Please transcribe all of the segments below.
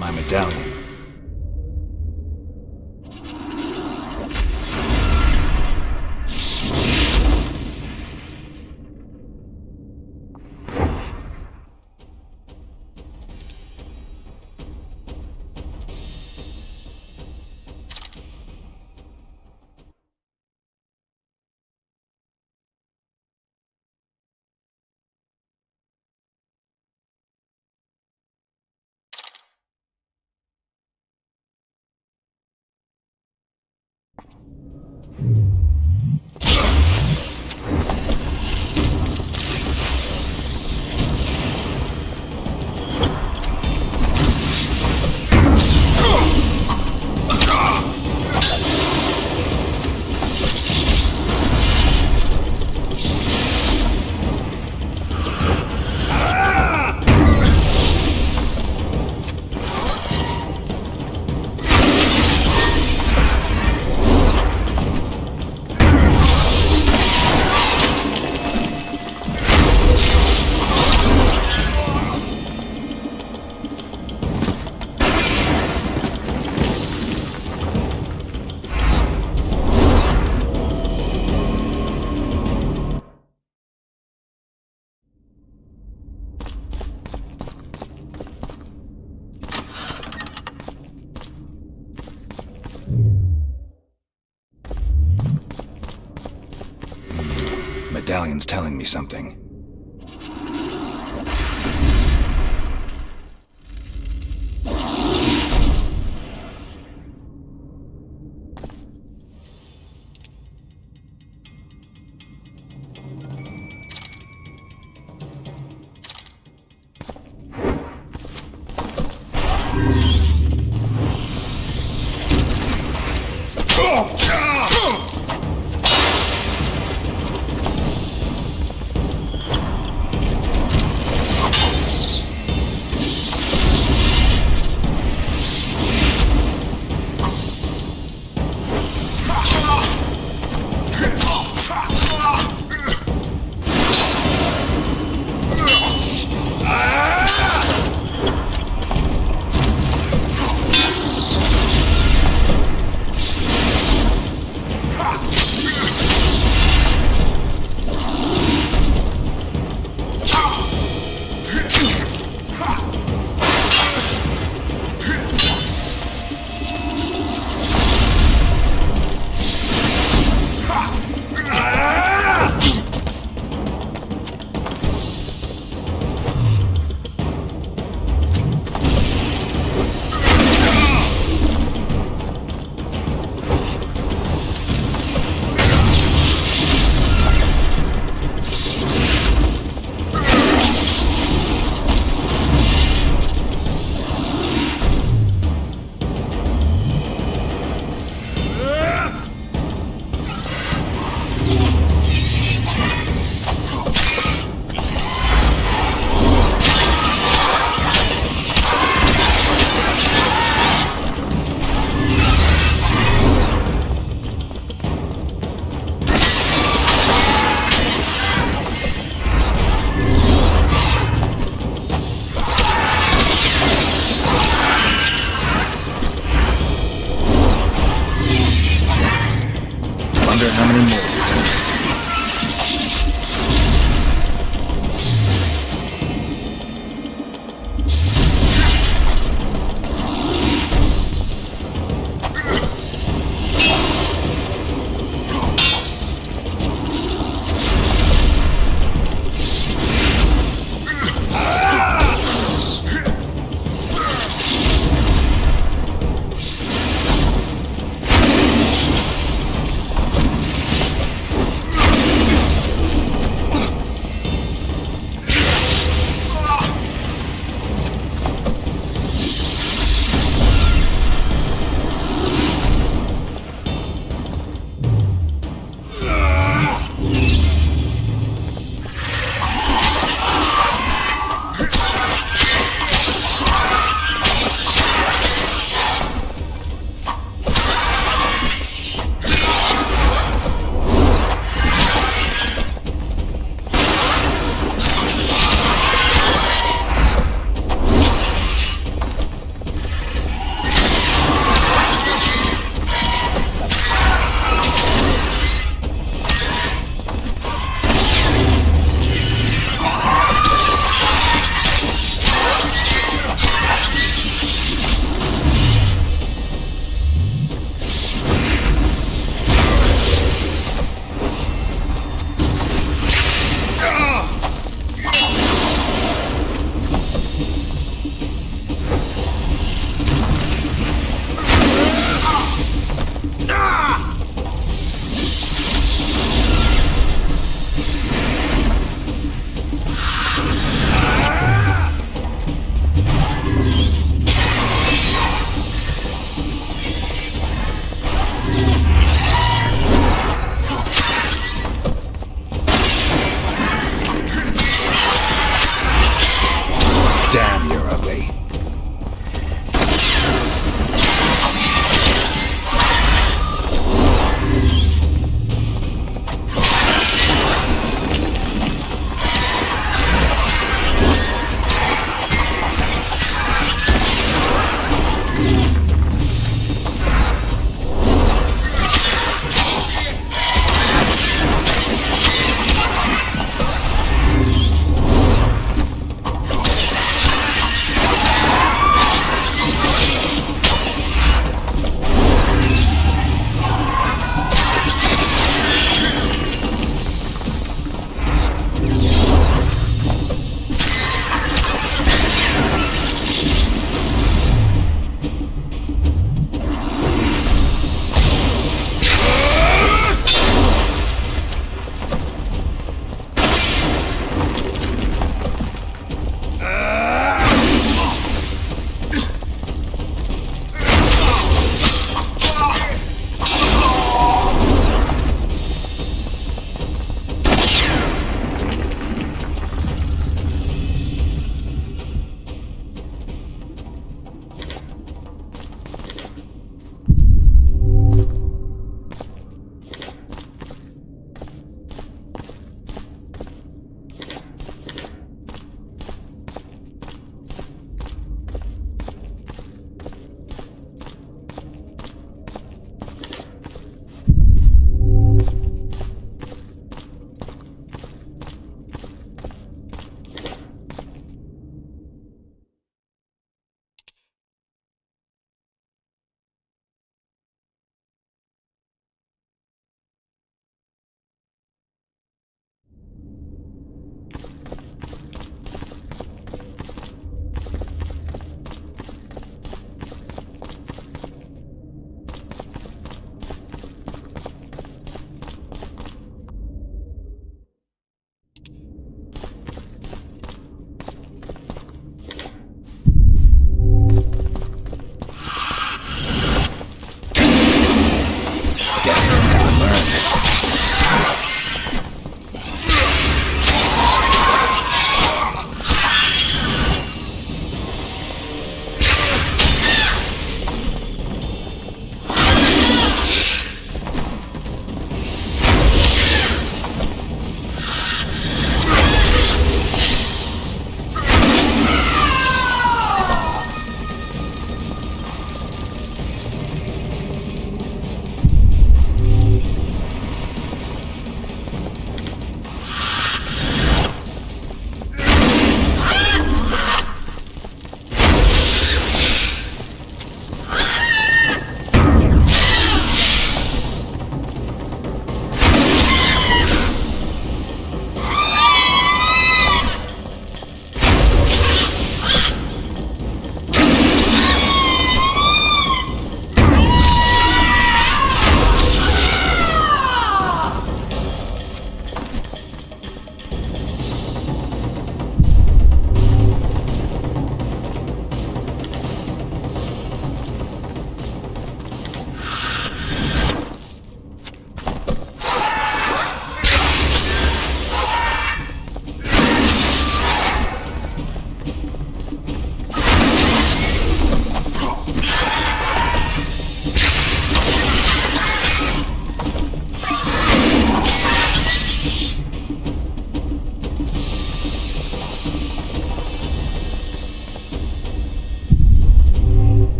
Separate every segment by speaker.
Speaker 1: My medallion. Medallion's telling me something.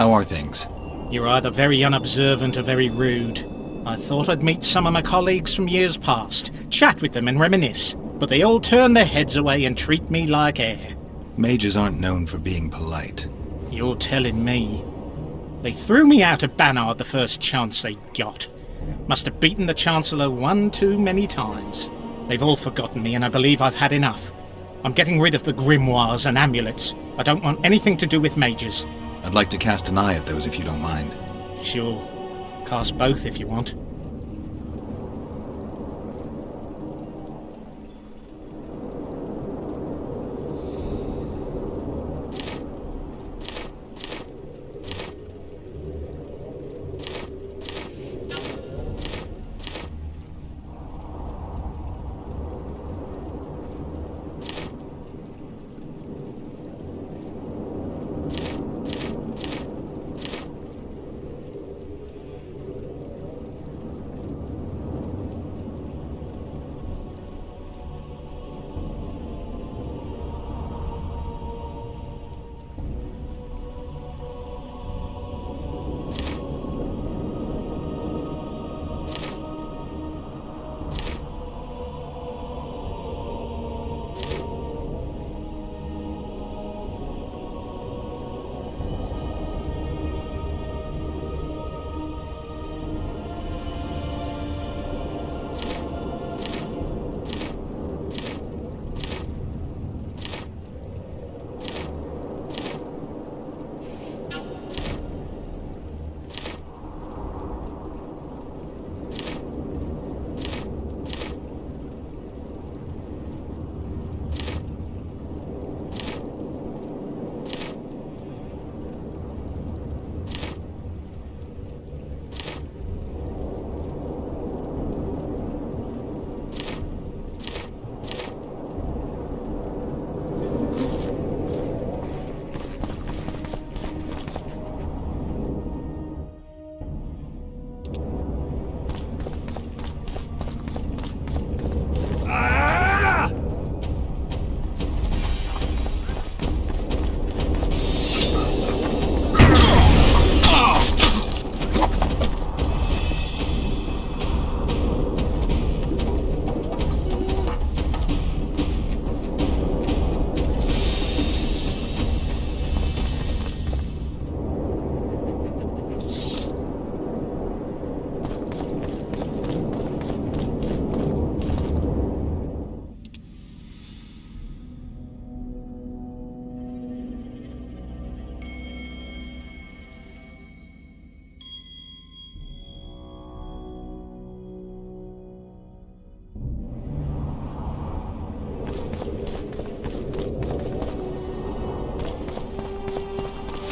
Speaker 1: How are things?
Speaker 2: You're either very unobservant or very rude. I thought I'd meet some of my colleagues from years past, chat with them and reminisce, but they all turn their heads away and treat me like air.
Speaker 1: Mages aren't known for being polite.
Speaker 2: You're telling me. They threw me out of Banard the first chance they got. Must have beaten the Chancellor one too many times. They've all forgotten me and I believe I've had enough. I'm getting rid of the grimoires and amulets. I don't want anything to do with mages.
Speaker 1: I'd like to cast an eye at those if you don't mind.
Speaker 2: Sure. Cast both if you want.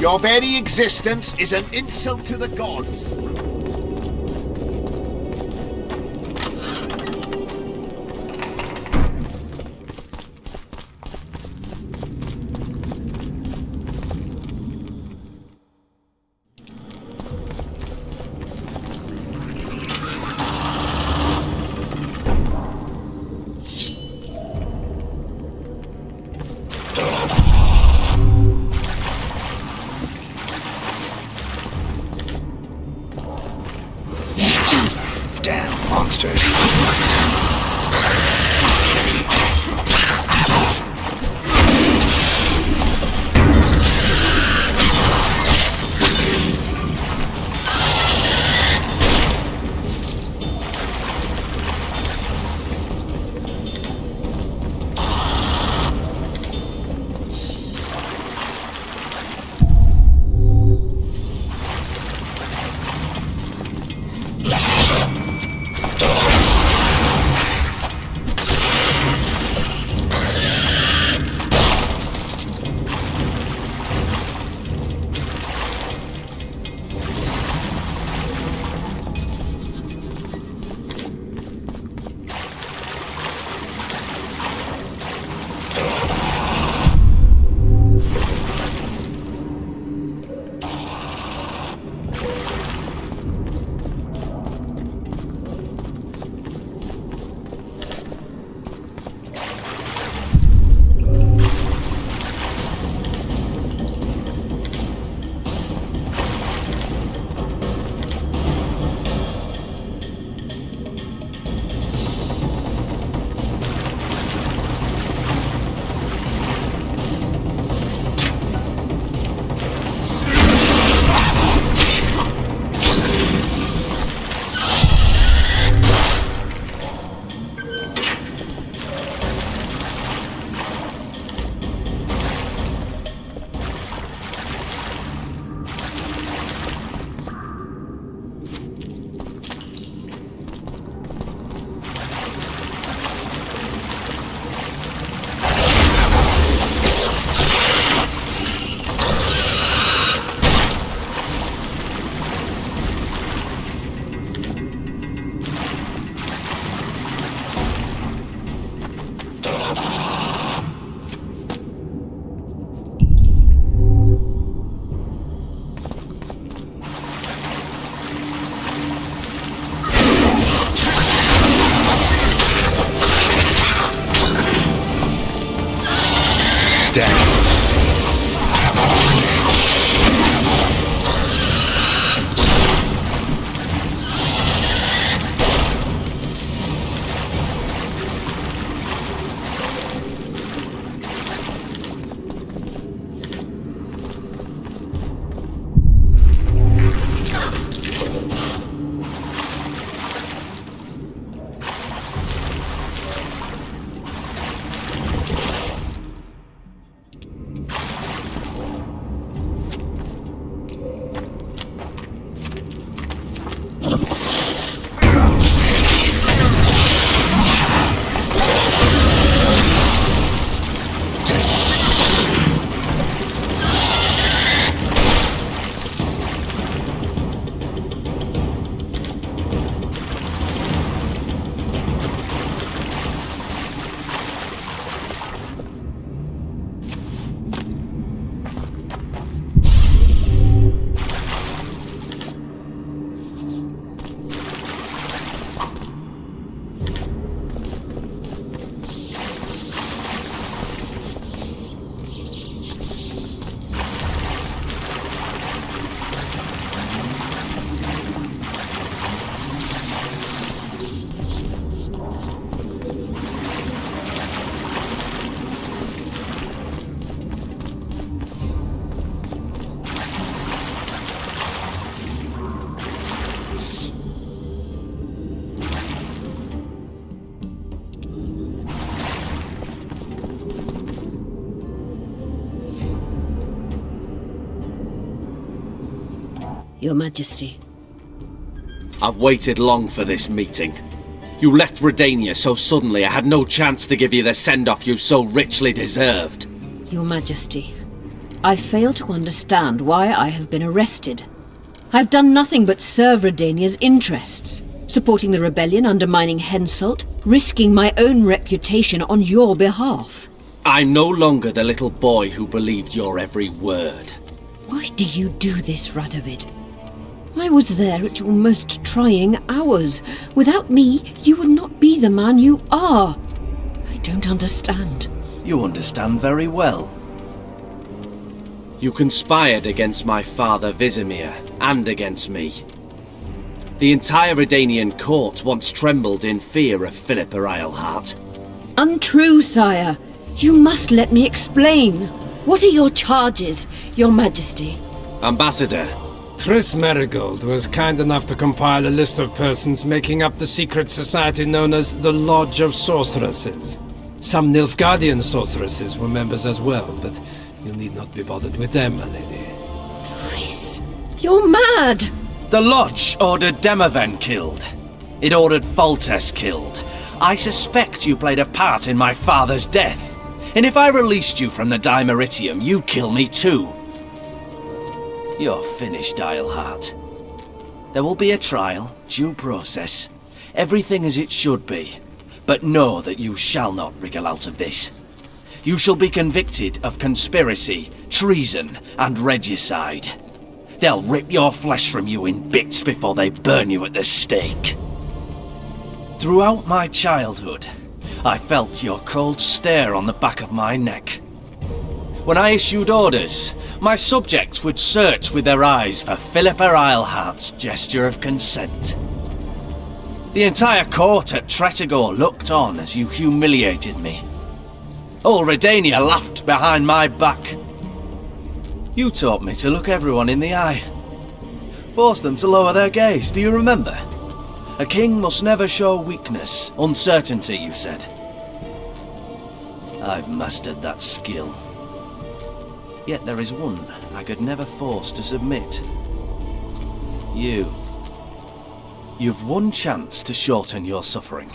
Speaker 3: Your very existence is an insult to the gods.
Speaker 4: dead.
Speaker 5: Your Majesty.
Speaker 6: I've waited long for this meeting. You left Redania so suddenly I had no chance to give you the send-off you so richly deserved.
Speaker 5: Your Majesty, I fail to understand why I have been arrested. I've done nothing but serve Redania's interests, supporting the rebellion, undermining Henselt, risking my own reputation on your behalf.
Speaker 6: I'm no longer the little boy who believed your every word.
Speaker 5: Why do you do this, Radovid? I was there at your most trying hours. Without me, you would not be the man you are. I don't understand.
Speaker 6: You understand very well. You conspired against my father Vizimir, and against me. The entire Redanian court once trembled in fear of Philippa Eilhart.
Speaker 5: Untrue, sire. You must let me explain. What are your charges, Your Majesty?
Speaker 6: Ambassador.
Speaker 4: Triss Merigold was kind enough to compile a list of persons making up the secret society known as the Lodge of Sorceresses. Some Nilfgaardian sorceresses were members as well, but you need not be bothered with them, my lady.
Speaker 5: Triss, you're mad!
Speaker 6: The Lodge ordered Demaven killed. It ordered Foltest killed. I suspect you played a part in my father's death. And if I released you from the Dimeritium, you'd kill me too. You're finished, Eilhart. There will be a trial, due process, everything as it should be. But know that you shall not wriggle out of this. You shall be convicted of conspiracy, treason, and regicide. They'll rip your flesh from you in bits before they burn you at the stake. Throughout my childhood, I felt your cold stare on the back of my neck. When I issued orders, my subjects would search with their eyes for Philippa Eilhart's gesture of consent. The entire court at Tretogor looked on as you humiliated me. All Redania laughed behind my back. You taught me to look everyone in the eye. Forced them to lower their gaze, do you remember? A king must never show weakness, uncertainty, you said. I've mastered that skill. Yet there is one I could never force to submit. You. You've one chance to shorten your suffering.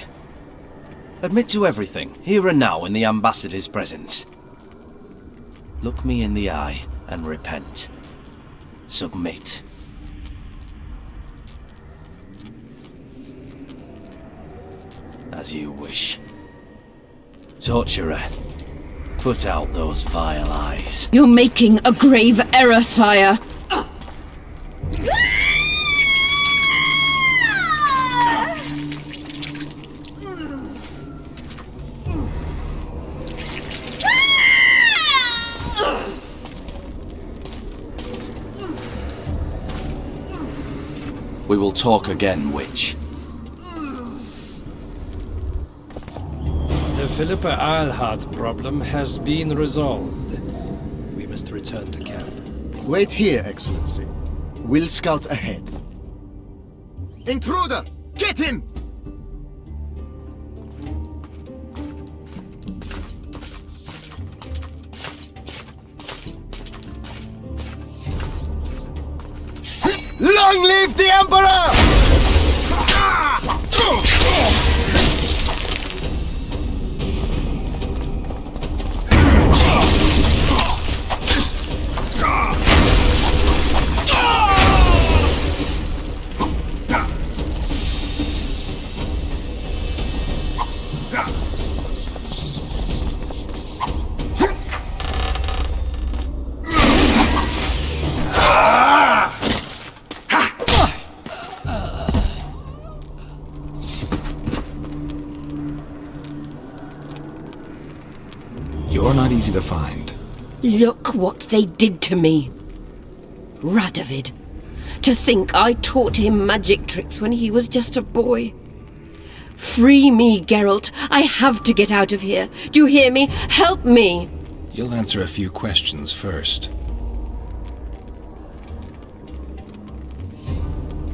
Speaker 6: Admit to everything, here and now in the ambassador's presence. Look me in the eye and repent. Submit. As you wish. Torturer, put out those vile eyes.
Speaker 5: You're making a grave error, sire.
Speaker 6: We will talk again, witch.
Speaker 4: The Philippa Eilhart problem has been resolved. We must return to camp.
Speaker 7: Wait here, Excellency. We'll scout ahead.
Speaker 3: Intruder! Get him!
Speaker 7: Long live the Emperor!
Speaker 1: You're not easy to find.
Speaker 5: Look what they did to me. Radovid. To think I taught him magic tricks when he was just a boy. Free me, Geralt. I have to get out of here. Do you hear me? Help me!
Speaker 1: You'll answer a few questions first.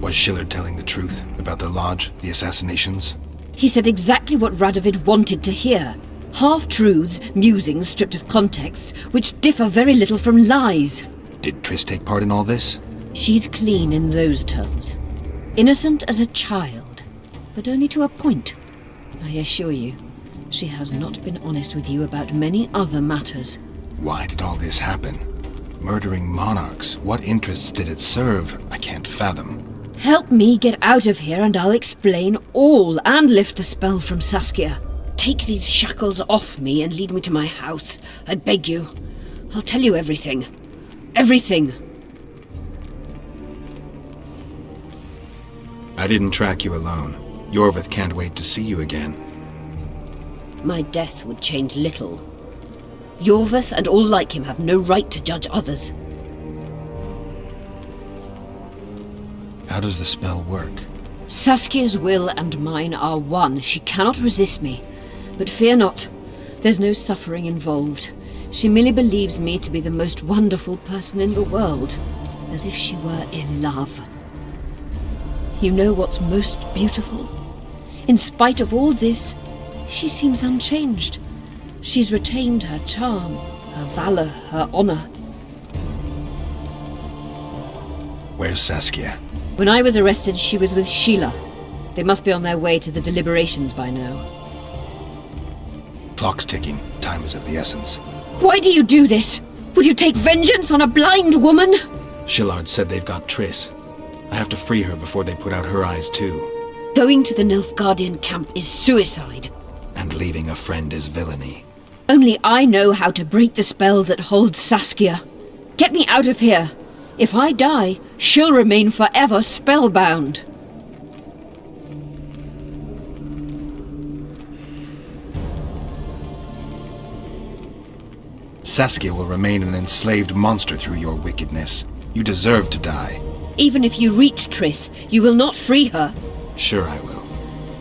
Speaker 1: Was Shillard telling the truth about the Lodge, the assassinations?
Speaker 5: He said exactly what Radovid wanted to hear. Half-truths, musings stripped of context, which differ very little from lies.
Speaker 1: Did Triss take part in all this?
Speaker 5: She's clean in those terms. Innocent as a child, but only to a point. I assure you, she has not been honest with you about many other matters.
Speaker 1: Why did all this happen? Murdering monarchs, what interests did it serve? I can't fathom.
Speaker 5: Help me get out of here and I'll explain all and lift the spell from Saskia. Take these shackles off me and lead me to my house. I beg you. I'll tell you everything. Everything.
Speaker 1: I didn't track you alone. Yorvith can't wait to see you again.
Speaker 5: My death would change little. Yorvith and all like him have no right to judge others.
Speaker 1: How does the spell work?
Speaker 5: Saskia's will and mine are one. She cannot resist me. But fear not. There's no suffering involved. She merely believes me to be the most wonderful person in the world. As if she were in love. You know what's most beautiful? In spite of all this, she seems unchanged. She's retained her charm, her valor, her honor.
Speaker 1: Where's Saskia?
Speaker 5: When I was arrested, she was with Sheila. They must be on their way to the deliberations by now.
Speaker 1: Clock's ticking. Time is of the essence.
Speaker 5: Why do you do this? Would you take vengeance on a blind woman?
Speaker 1: Shillard said they've got Triss. I have to free her before they put out her eyes too.
Speaker 5: Going to the Nilfgaardian camp is suicide.
Speaker 1: And leaving a friend is villainy.
Speaker 5: Only I know how to break the spell that holds Saskia. Get me out of here. If I die, she'll remain forever spellbound.
Speaker 1: Saskia will remain an enslaved monster through your wickedness. You deserve to die.
Speaker 5: Even if you reach Triss, you will not free her.
Speaker 1: Sure I will.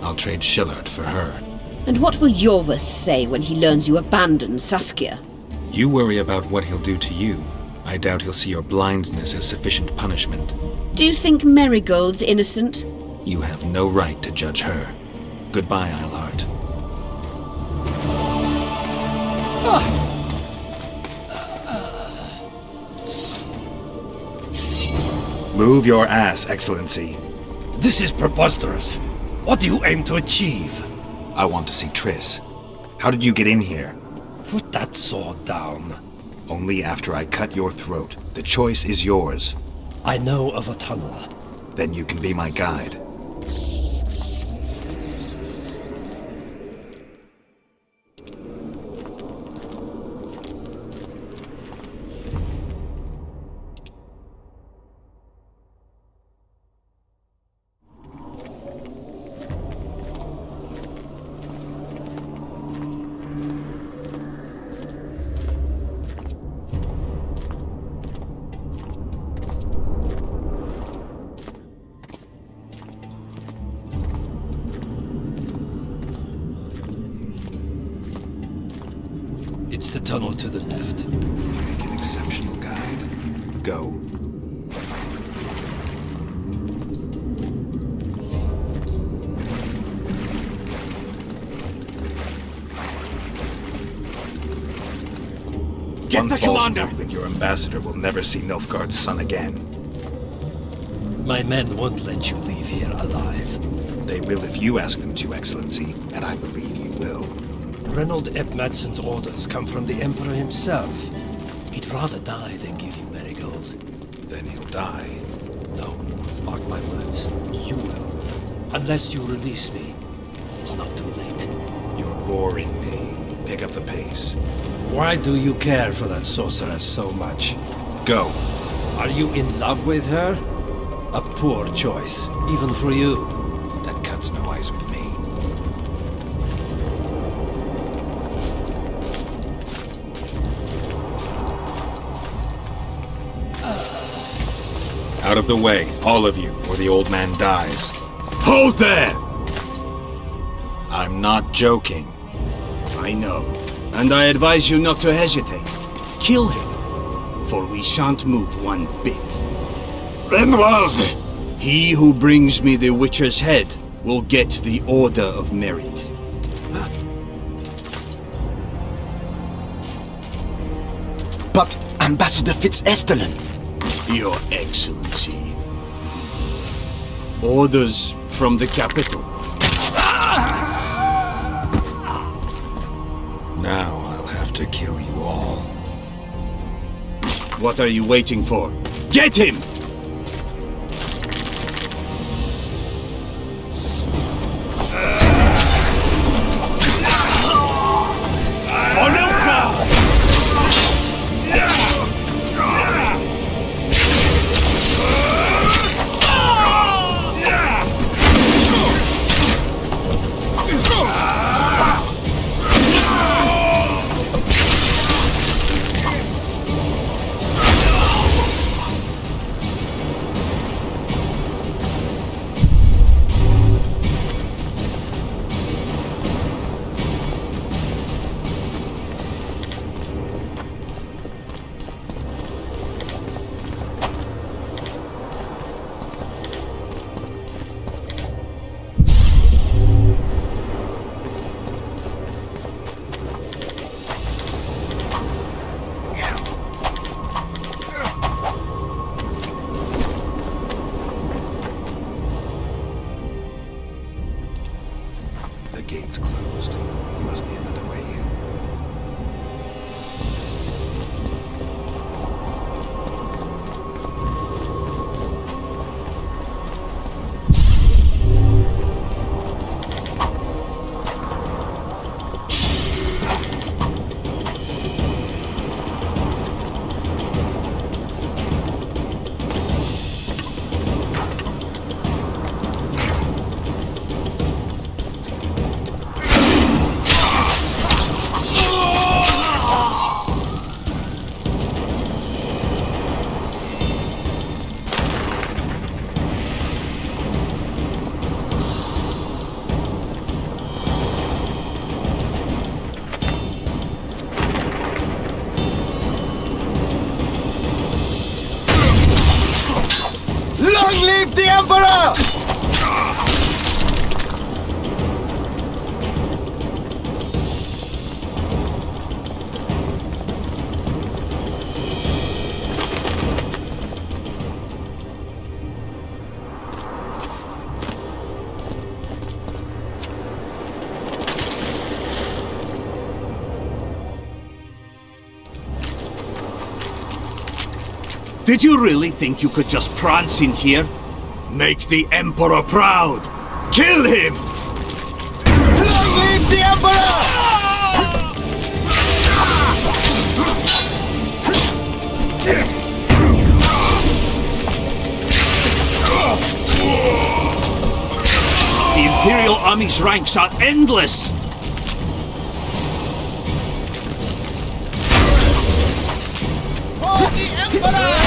Speaker 1: I'll trade Shillard for her.
Speaker 5: And what will Yorvith say when he learns you abandoned Saskia?
Speaker 1: You worry about what he'll do to you. I doubt he'll see your blindness as sufficient punishment.
Speaker 5: Do you think Marigold's innocent?
Speaker 1: You have no right to judge her. Goodbye, Eilhart. Move your ass, Excellency.
Speaker 4: This is preposterous. What do you aim to achieve?
Speaker 1: I want to see Triss. How did you get in here?
Speaker 4: Put that sword down.
Speaker 1: Only after I cut your throat. The choice is yours.
Speaker 4: I know of a tunnel.
Speaker 1: Then you can be my guide.
Speaker 4: It's the tunnel to the left.
Speaker 1: You make an exceptional guide. Go.
Speaker 3: Get
Speaker 1: One
Speaker 3: the
Speaker 1: false
Speaker 3: commander!
Speaker 1: move and your ambassador will never see Nilfgaard's son again.
Speaker 4: My men won't let you leave here alive.
Speaker 1: They will if you ask them to, Excellency, and I believe you will.
Speaker 4: Reynold Ep Madsen's orders come from the Emperor himself. He'd rather die than give you Marigold.
Speaker 1: Then he'll die.
Speaker 4: No, mark my words. You will. Unless you release me. It's not too late.
Speaker 1: You're boring me. Pick up the pace.
Speaker 4: Why do you care for that sorceress so much?
Speaker 1: Go.
Speaker 4: Are you in love with her? A poor choice, even for you.
Speaker 1: That cuts no ice with me. Out of the way, all of you, or the old man dies.
Speaker 3: Hold there!
Speaker 1: I'm not joking.
Speaker 3: I know, and I advise you not to hesitate. Kill him, for we shan't move one bit.
Speaker 8: Renwald!
Speaker 3: He who brings me the Witcher's head will get the Order of Merit.
Speaker 7: But Ambassador Fitz-Estelen...
Speaker 3: Your Excellency. Orders from the capital.
Speaker 1: Now I'll have to kill you all.
Speaker 3: What are you waiting for? Get him!
Speaker 1: The gate's closed. There must be another way in.
Speaker 3: Long live the Emperor! Did you really think you could just prance in here? Make the Emperor proud! Kill him! Long live the Emperor! The Imperial Army's ranks are endless! For the Emperor!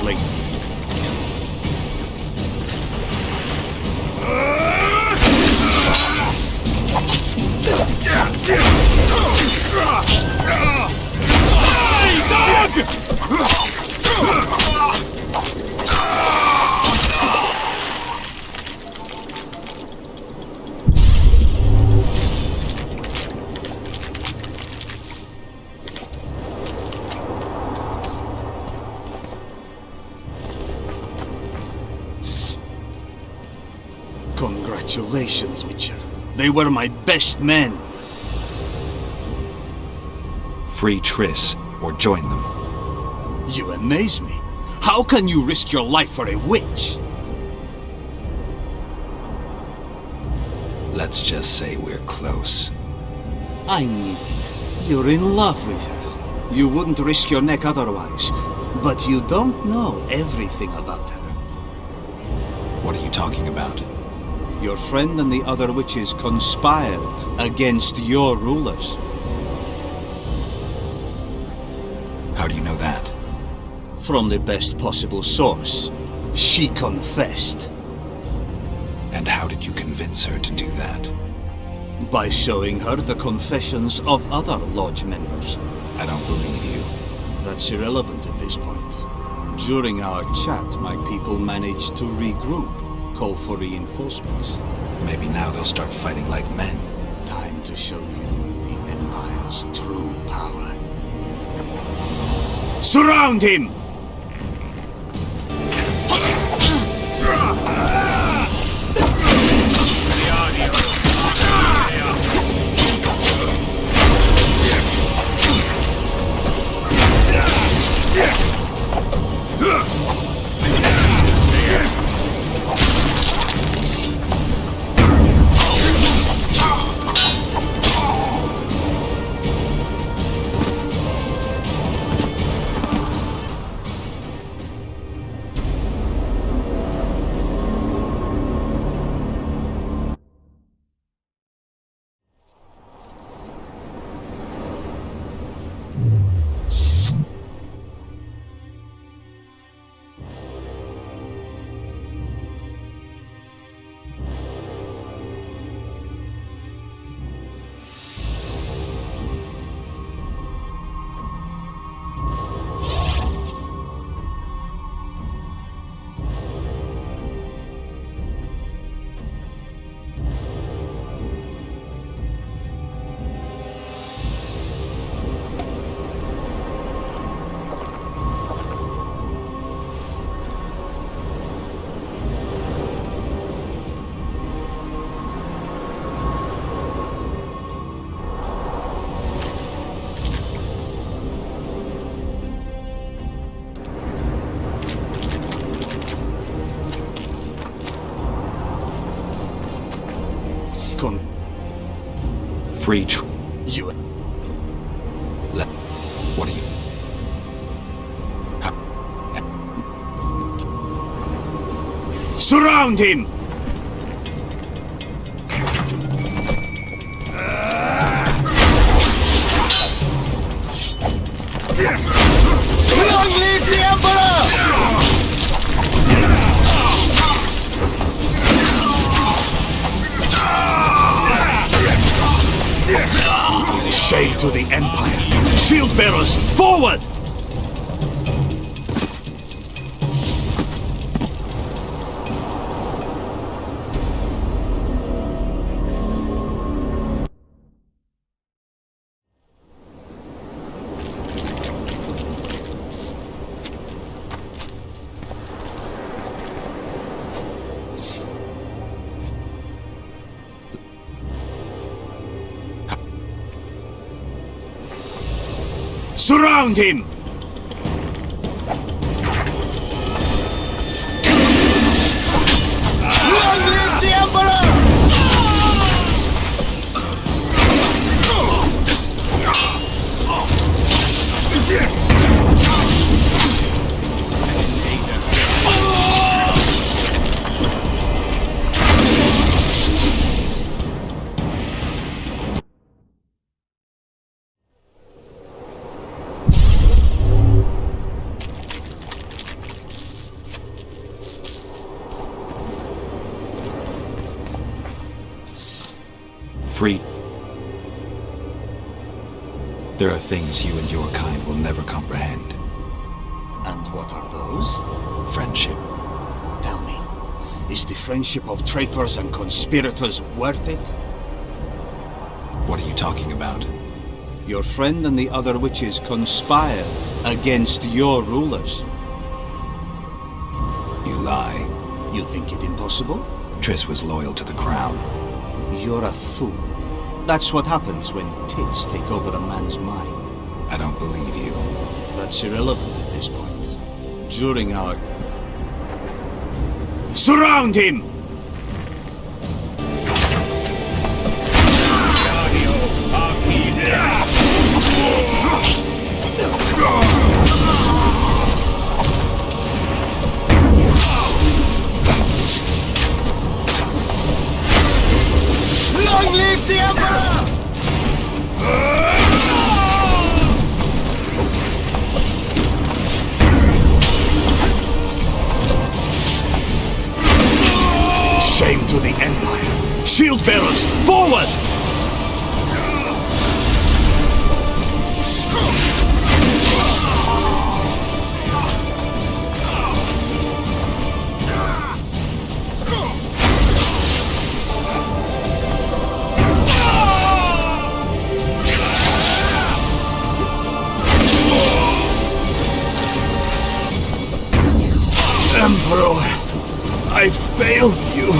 Speaker 3: weakling! Congratulations, Witcher. They were my best men.
Speaker 1: Free Triss, or join them.
Speaker 3: You amaze me. How can you risk your life for a witch?
Speaker 1: Let's just say we're close.
Speaker 3: I knew it. You're in love with her. You wouldn't risk your neck otherwise. But you don't know everything about her.
Speaker 1: What are you talking about?
Speaker 3: Your friend and the other witches conspired against your rulers.
Speaker 1: How do you know that?
Speaker 3: From the best possible source. She confessed.
Speaker 1: And how did you convince her to do that?
Speaker 3: By showing her the confessions of other lodge members.
Speaker 1: I don't believe you.
Speaker 3: That's irrelevant at this point. During our chat, my people managed to regroup, call for reinforcements.
Speaker 1: Maybe now they'll start fighting like men.
Speaker 3: Time to show you the Empire's true power. Surround him!
Speaker 1: Free
Speaker 3: You...
Speaker 1: What are you...
Speaker 3: Surround him! Long live the Emperor! Shame to the Empire! Shield bearers, forward! Surround him! Long live the Emperor!
Speaker 1: free. There are things you and your kind will never comprehend.
Speaker 3: And what are those?
Speaker 1: Friendship.
Speaker 3: Tell me, is the friendship of traitors and conspirators worth it?
Speaker 1: What are you talking about?
Speaker 3: Your friend and the other witches conspired against your rulers.
Speaker 1: You lie.
Speaker 3: You think it impossible?
Speaker 1: Triss was loyal to the crown.
Speaker 3: You're a fool. That's what happens when tits take over a man's mind.
Speaker 1: I don't believe you.
Speaker 3: That's irrelevant at this point. During our... Surround him! Long live the Emperor! Shame to the Empire! Shield bearers, forward! Emperor, I failed you.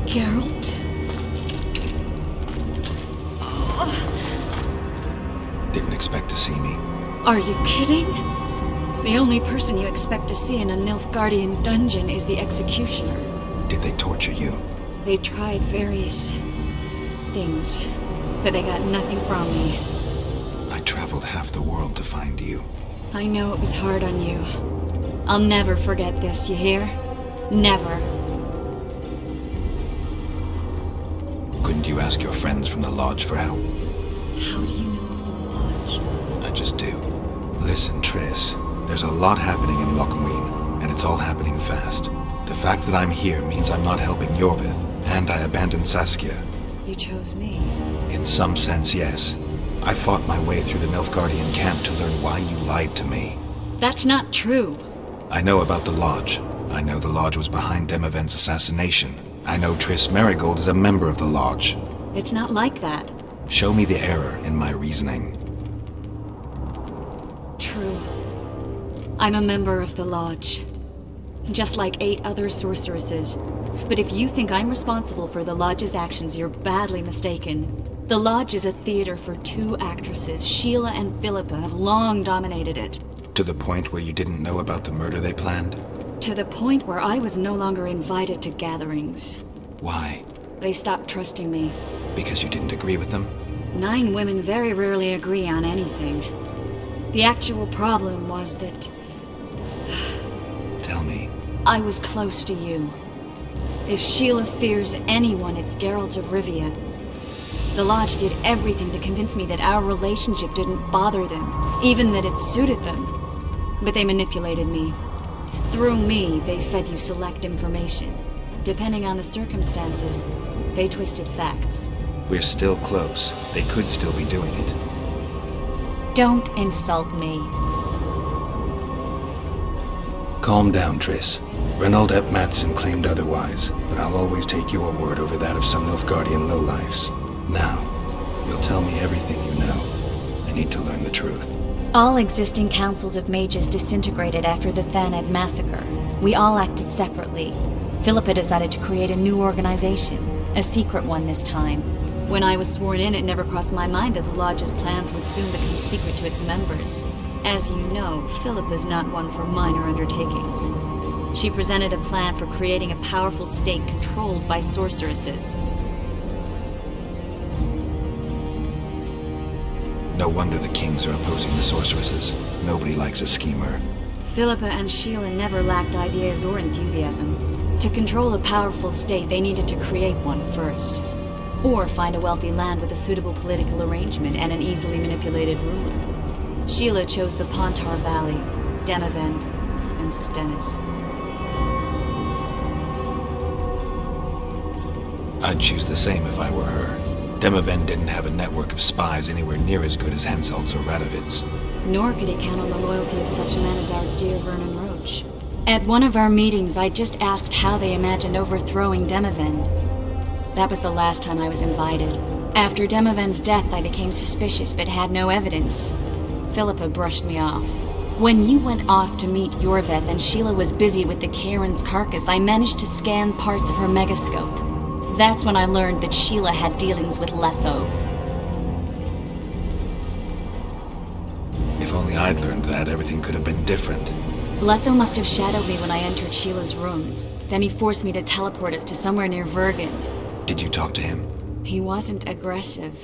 Speaker 9: Geralt?
Speaker 1: Didn't expect to see me.
Speaker 9: Are you kidding? The only person you expect to see in a Nilfgaardian dungeon is the executioner.
Speaker 1: Did they torture you?
Speaker 9: They tried various things, but they got nothing from me.
Speaker 1: I traveled half the world to find you.
Speaker 9: I know it was hard on you. I'll never forget this, you hear? Never.
Speaker 1: Couldn't you ask your friends from the Lodge for help?
Speaker 9: How do you know of the Lodge?
Speaker 1: I just do. Listen, Triss. There's a lot happening in Muinne, and it's all happening fast. The fact that I'm here means I'm not helping Yorvith, and I abandoned Saskia.
Speaker 9: You chose me.
Speaker 1: In some sense, yes. I fought my way through the Nilfgaardian camp to learn why you lied to me.
Speaker 9: That's not true.
Speaker 1: I know about the Lodge. I know the Lodge was behind Demavend's assassination. I know Triss Merigold is a member of the Lodge.
Speaker 9: It's not like that.
Speaker 1: Show me the error in my reasoning.
Speaker 9: True. I'm a member of the Lodge. Just like 8 other sorceresses. But if you think I'm responsible for the Lodge's actions, you're badly mistaken. The Lodge is a theater for 2 actresses. Sheila and Philippa have long dominated it.
Speaker 1: To the point where you didn't know about the murder they planned?
Speaker 9: To the point where I was no longer invited to gatherings.
Speaker 1: Why?
Speaker 9: They stopped trusting me.
Speaker 1: Because you didn't agree with them?
Speaker 9: 9 women very rarely agree on anything. The actual problem was that
Speaker 1: Tell me.
Speaker 9: I was close to you. If Sheila fears anyone, it's Geralt of Rivia. The Lodge did everything to convince me that our relationship didn't bother them, even that it suited them. But they manipulated me. Through me, they fed you select information. Depending on the circumstances, they twisted facts.
Speaker 1: We're still close. They could still be doing it.
Speaker 9: Don't insult me.
Speaker 1: Calm down, Triss. Reynold Ep Matson claimed otherwise, but I'll always take your word over that of some Nilfgaardian lowlifes. Now, you'll tell me everything you know. I need to learn the truth.
Speaker 9: All existing councils of mages disintegrated after the Thaned massacre. We all acted separately. Philippa decided to create a new organization, a secret one this time. When I was sworn in, it never crossed my mind that the Lodge's plans would soon become secret to its members. As you know, Philippa's not one for minor undertakings. She presented a plan for creating a powerful state controlled by sorceresses.
Speaker 1: No wonder the kings are opposing the sorceresses. Nobody likes a schemer.
Speaker 9: Philippa and Sheila never lacked ideas or enthusiasm. To control a powerful state, they needed to create one first. Or find a wealthy land with a suitable political arrangement and an easily manipulated ruler. Sheila chose the Pontar Valley, Demavend, and Stennis.
Speaker 1: I'd choose the same if I were her. Demavend didn't have a network of spies anywhere near as good as Henselt's or Radovid's.
Speaker 9: Nor could he count on the loyalty of such men as our dear Vernon Roche. At one of our meetings, I just asked how they imagined overthrowing Demavend. That was the last time I was invited. After Demavend's death, I became suspicious but had no evidence. Philippa brushed me off. When you went off to meet Yorveth and Sheila was busy with the Karen's carcass, I managed to scan parts of her megascope. That's when I learned that Sheila had dealings with Letho.
Speaker 1: If only I'd learned that, everything could have been different.
Speaker 9: Letho must have shadowed me when I entered Sheila's room. Then he forced me to teleport us to somewhere near Vergen.
Speaker 1: Did you talk to him?
Speaker 9: He wasn't aggressive.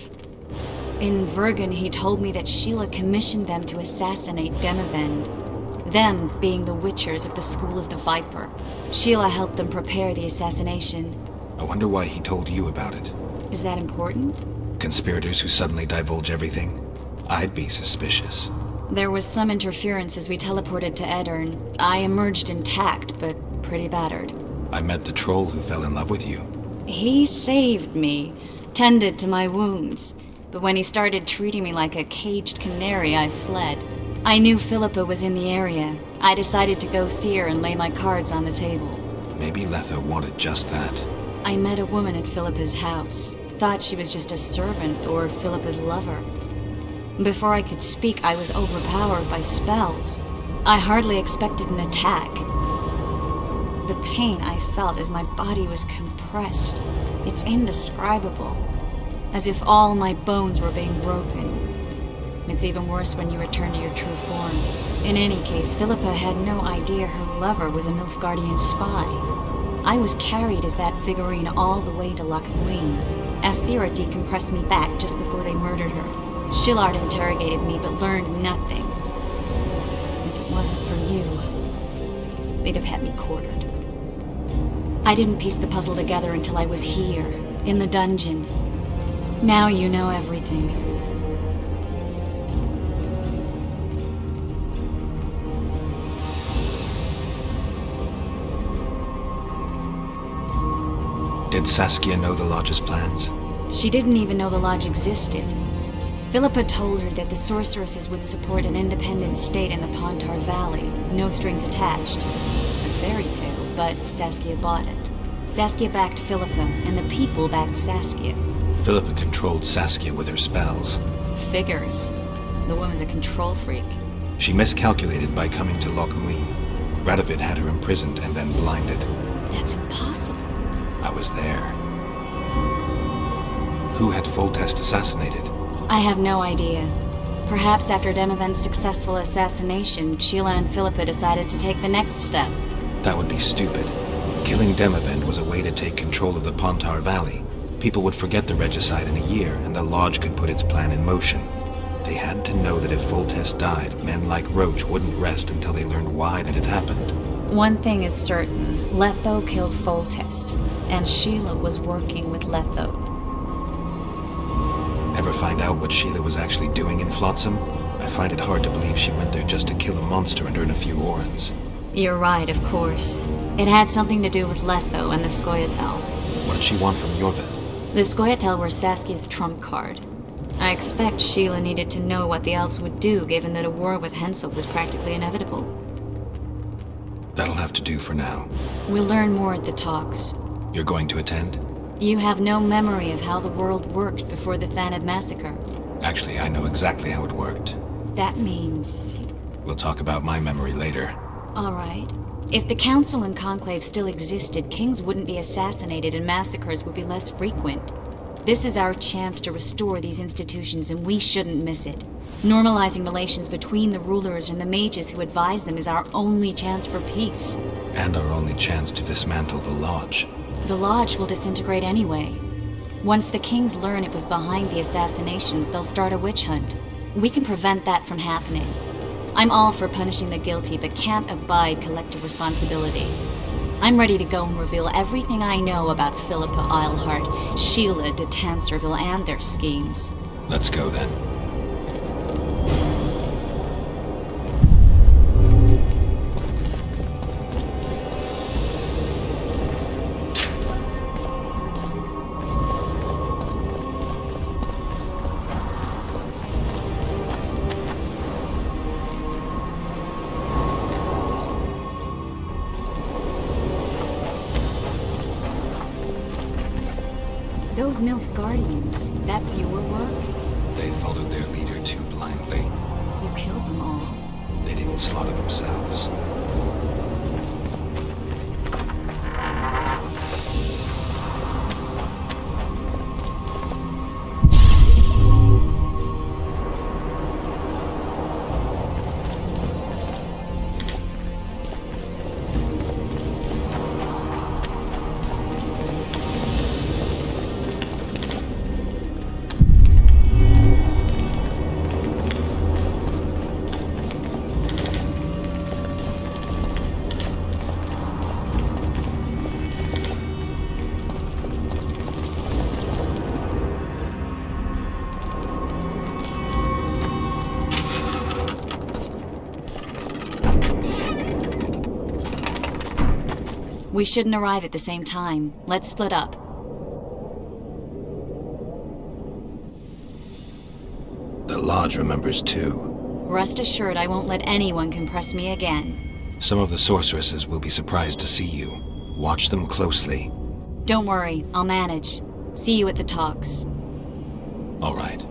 Speaker 9: In Vergen, he told me that Sheila commissioned them to assassinate Demavend. Them being the Witchers of the School of the Viper. Sheila helped them prepare the assassination.
Speaker 1: I wonder why he told you about it.
Speaker 9: Is that important?
Speaker 1: Conspirators who suddenly divulge everything? I'd be suspicious.
Speaker 9: There was some interference as we teleported to Edirn. I emerged intact, but pretty battered.
Speaker 1: I met the troll who fell in love with you.
Speaker 9: He saved me, tended to my wounds. But when he started treating me like a caged canary, I fled. I knew Philippa was in the area. I decided to go see her and lay my cards on the table.
Speaker 1: Maybe Letho wanted just that.
Speaker 9: I met a woman at Philippa's house. Thought she was just a servant or Philippa's lover. Before I could speak, I was overpowered by spells. I hardly expected an attack. The pain I felt as my body was compressed. It's indescribable. As if all my bones were being broken. It's even worse when you return to your true form. In any case, Philippa had no idea her lover was a Nilfgaardian spy. I was carried as that figurine all the way to Loch Muinne. Asira decompressed me back just before they murdered her. Shillard interrogated me but learned nothing. If it wasn't for you, they'd have had me quartered. I didn't piece the puzzle together until I was here, in the dungeon. Now you know everything.
Speaker 1: Did Saskia know the Lodge's plans?
Speaker 9: She didn't even know the Lodge existed. Philippa told her that the sorceresses would support an independent state in the Pontar Valley, no strings attached. A fairy tale, but Saskia bought it. Saskia backed Philippa, and the people backed Saskia.
Speaker 1: Philippa controlled Saskia with her spells.
Speaker 9: Figures. The woman's a control freak.
Speaker 1: She miscalculated by coming to Loch Muinne. Radovid had her imprisoned and then blinded.
Speaker 9: That's impossible.
Speaker 1: I was there. Who had Foltest assassinated?
Speaker 9: I have no idea. Perhaps after Demoven's successful assassination, Sheila and Philippa decided to take the next step.
Speaker 1: That would be stupid. Killing Demavend was a way to take control of the Pontar Valley. People would forget the regicide in a year, and the Lodge could put its plan in motion. They had to know that if Foltest died, men like Roach wouldn't rest until they learned why that had happened.
Speaker 9: One thing is certain. Letho killed Foltest, and Sheila was working with Letho.
Speaker 1: Ever find out what Sheila was actually doing in Flotsam? I find it hard to believe she went there just to kill a monster and earn a few orans.
Speaker 9: You're right, of course. It had something to do with Letho and the Scoia'tael.
Speaker 1: What did she want from Yorvith?
Speaker 9: The Scoia'tael were Saskia's trump card. I expect Sheila needed to know what the elves would do, given that a war with Henselt was practically inevitable.
Speaker 1: That'll have to do for now.
Speaker 9: We'll learn more at the talks.
Speaker 1: You're going to attend?
Speaker 9: You have no memory of how the world worked before the Thanad massacre.
Speaker 1: Actually, I know exactly how it worked.
Speaker 9: That means...
Speaker 1: We'll talk about my memory later.
Speaker 9: All right. If the Council and Conclave still existed, kings wouldn't be assassinated and massacres would be less frequent. This is our chance to restore these institutions, and we shouldn't miss it. Normalizing relations between the rulers and the mages who advise them is our only chance for peace.
Speaker 1: And our only chance to dismantle the Lodge.
Speaker 9: The Lodge will disintegrate anyway. Once the kings learn it was behind the assassinations, they'll start a witch hunt. We can prevent that from happening. I'm all for punishing the guilty, but can't abide collective responsibility. I'm ready to go and reveal everything I know about Philippa Eilhart, Sheila de Tanserville, and their schemes.
Speaker 1: Let's go then.
Speaker 9: Those Nilfgaardians, that's your work?
Speaker 1: They followed their leader too blindly.
Speaker 9: You killed them all.
Speaker 1: They didn't slaughter themselves.
Speaker 9: We shouldn't arrive at the same time. Let's split up.
Speaker 1: The Lodge remembers too.
Speaker 9: Rest assured I won't let anyone compress me again.
Speaker 1: Some of the sorceresses will be surprised to see you. Watch them closely.
Speaker 9: Don't worry, I'll manage. See you at the talks.
Speaker 1: All right.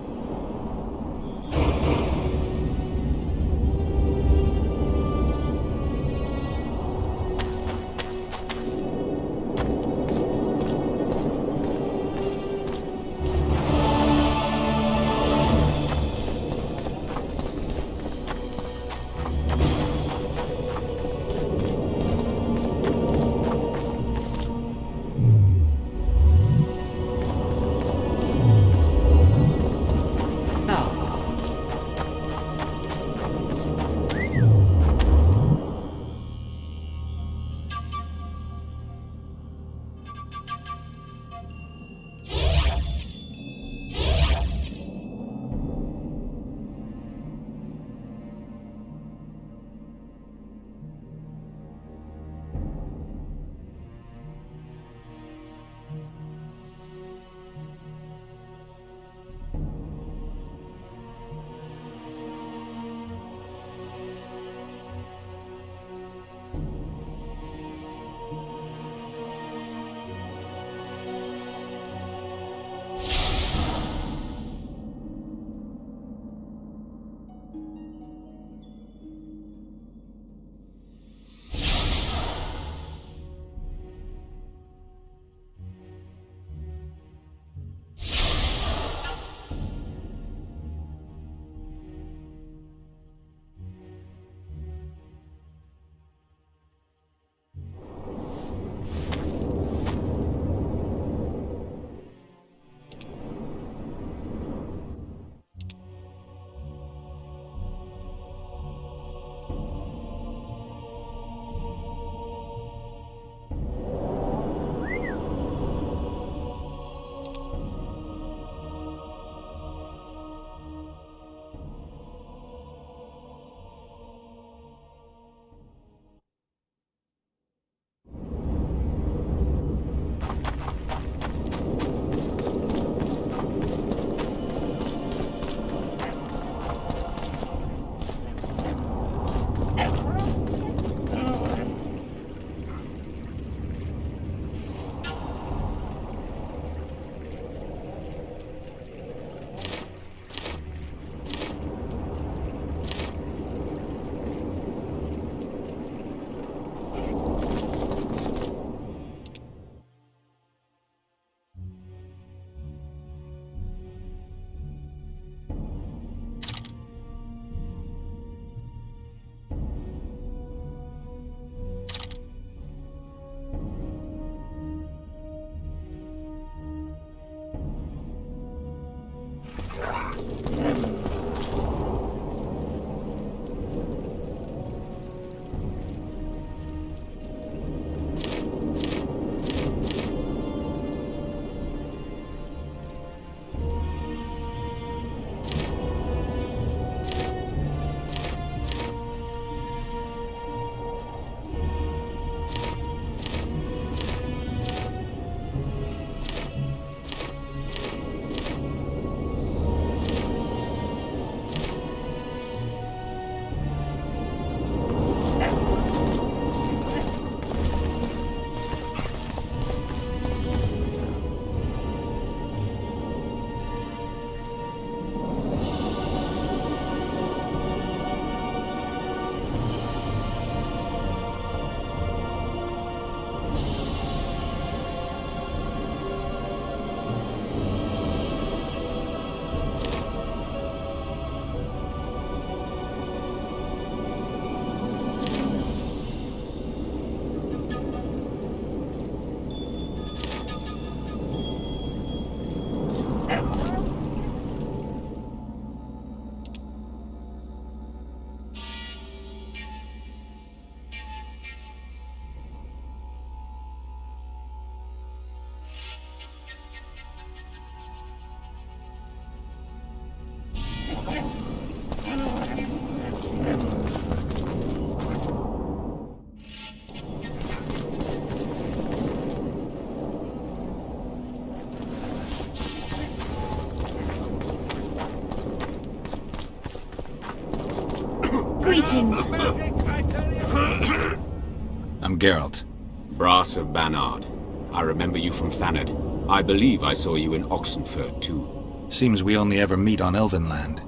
Speaker 1: I'm Geralt.
Speaker 10: Brass of Banard. I remember you from Thanedd. I believe I saw you in Oxenfurt, too.
Speaker 1: Seems we only ever meet on Elvenland.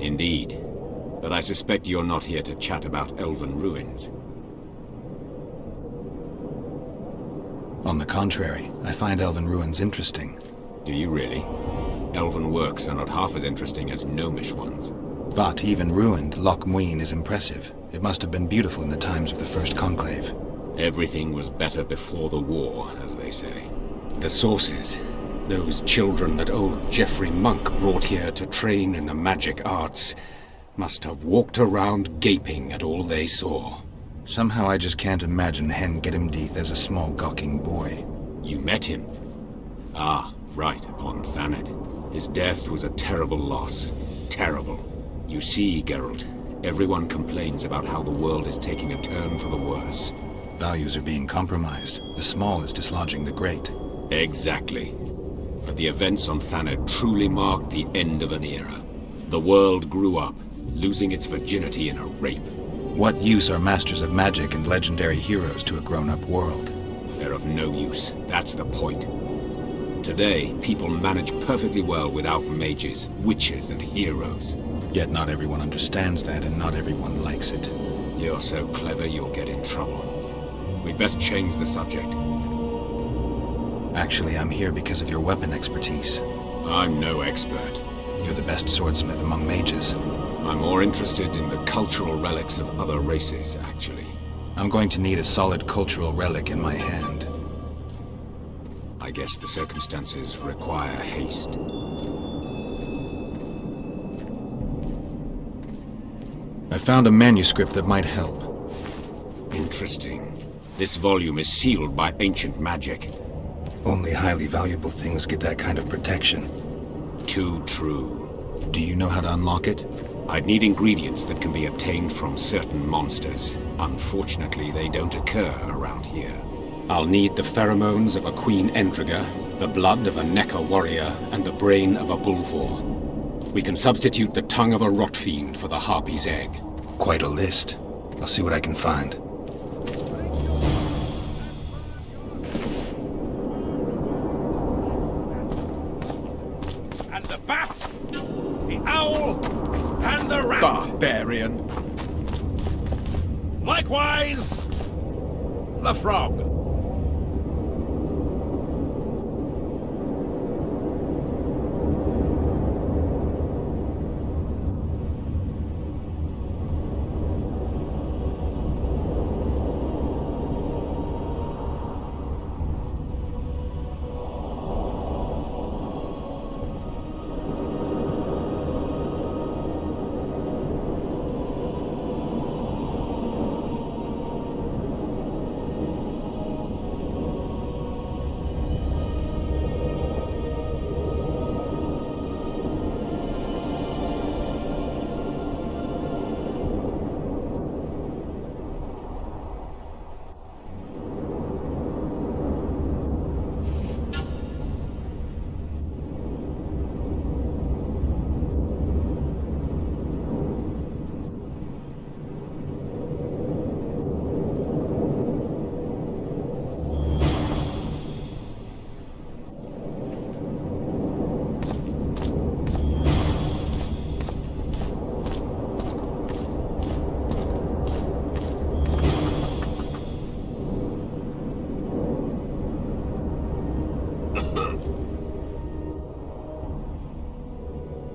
Speaker 10: Indeed. But I suspect you're not here to chat about elven ruins.
Speaker 1: On the contrary, I find elven ruins interesting.
Speaker 10: Do you really? Elven works are not half as interesting as gnomish ones.
Speaker 1: But even ruined, Loch Muinne is impressive. It must have been beautiful in the times of the First Conclave.
Speaker 10: Everything was better before the war, as they say. The sources. Those children that old Geoffrey Monk brought here to train in the magic arts must have walked around gaping at all they saw.
Speaker 1: Somehow I just can't imagine Hen Gedimdeath as a small gawking boy.
Speaker 10: You met him? Ah, right, on Thanedd. His death was a terrible loss. Terrible. You see, Geralt, everyone complains about how the world is taking a turn for the worse.
Speaker 1: Values are being compromised. The small is dislodging the great.
Speaker 10: Exactly. But the events on Thanedd truly marked the end of an era. The world grew up, losing its virginity in a rape.
Speaker 1: What use are masters of magic and legendary heroes to a grown-up world?
Speaker 10: They're of no use. That's the point. Today, people manage perfectly well without mages, witches, and heroes.
Speaker 1: Yet not everyone understands that, and not everyone likes it.
Speaker 10: You're so clever you'll get in trouble. We'd best change the subject.
Speaker 1: Actually, I'm here because of your weapon expertise.
Speaker 10: I'm no expert.
Speaker 1: You're the best swordsmith among mages.
Speaker 10: I'm more interested in the cultural relics of other races, actually.
Speaker 1: I'm going to need a solid cultural relic in my hand.
Speaker 10: I guess the circumstances require haste.
Speaker 1: I found a manuscript that might help.
Speaker 10: Interesting. This volume is sealed by ancient magic.
Speaker 1: Only highly valuable things get that kind of protection.
Speaker 10: Too true.
Speaker 1: Do you know how to unlock it?
Speaker 10: I'd need ingredients that can be obtained from certain monsters. Unfortunately, they don't occur around here. I'll need the pheromones of a Queen Endriga, the blood of a Necker warrior, and the brain of a Bulvor. We can substitute the tongue of a rot fiend for the harpy's egg.
Speaker 1: Quite a list. I'll see what I can find.
Speaker 8: And the bat, the owl, and the rat.
Speaker 3: Barbarian.
Speaker 8: Likewise, the frog.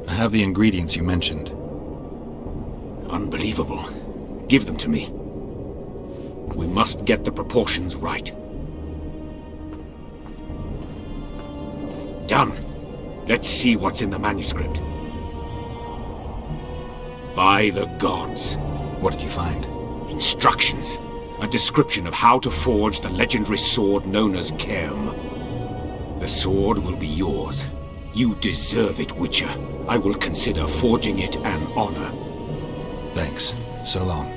Speaker 1: I have the ingredients you mentioned.
Speaker 10: Unbelievable. Give them to me. We must get the proportions right. Done. Let's see what's in the manuscript. By the gods.
Speaker 1: What did you find?
Speaker 10: Instructions. A description of how to forge the legendary sword known as Cairn. The sword will be yours. You deserve it, Witcher. I will consider forging it an honor.
Speaker 1: Thanks. So long.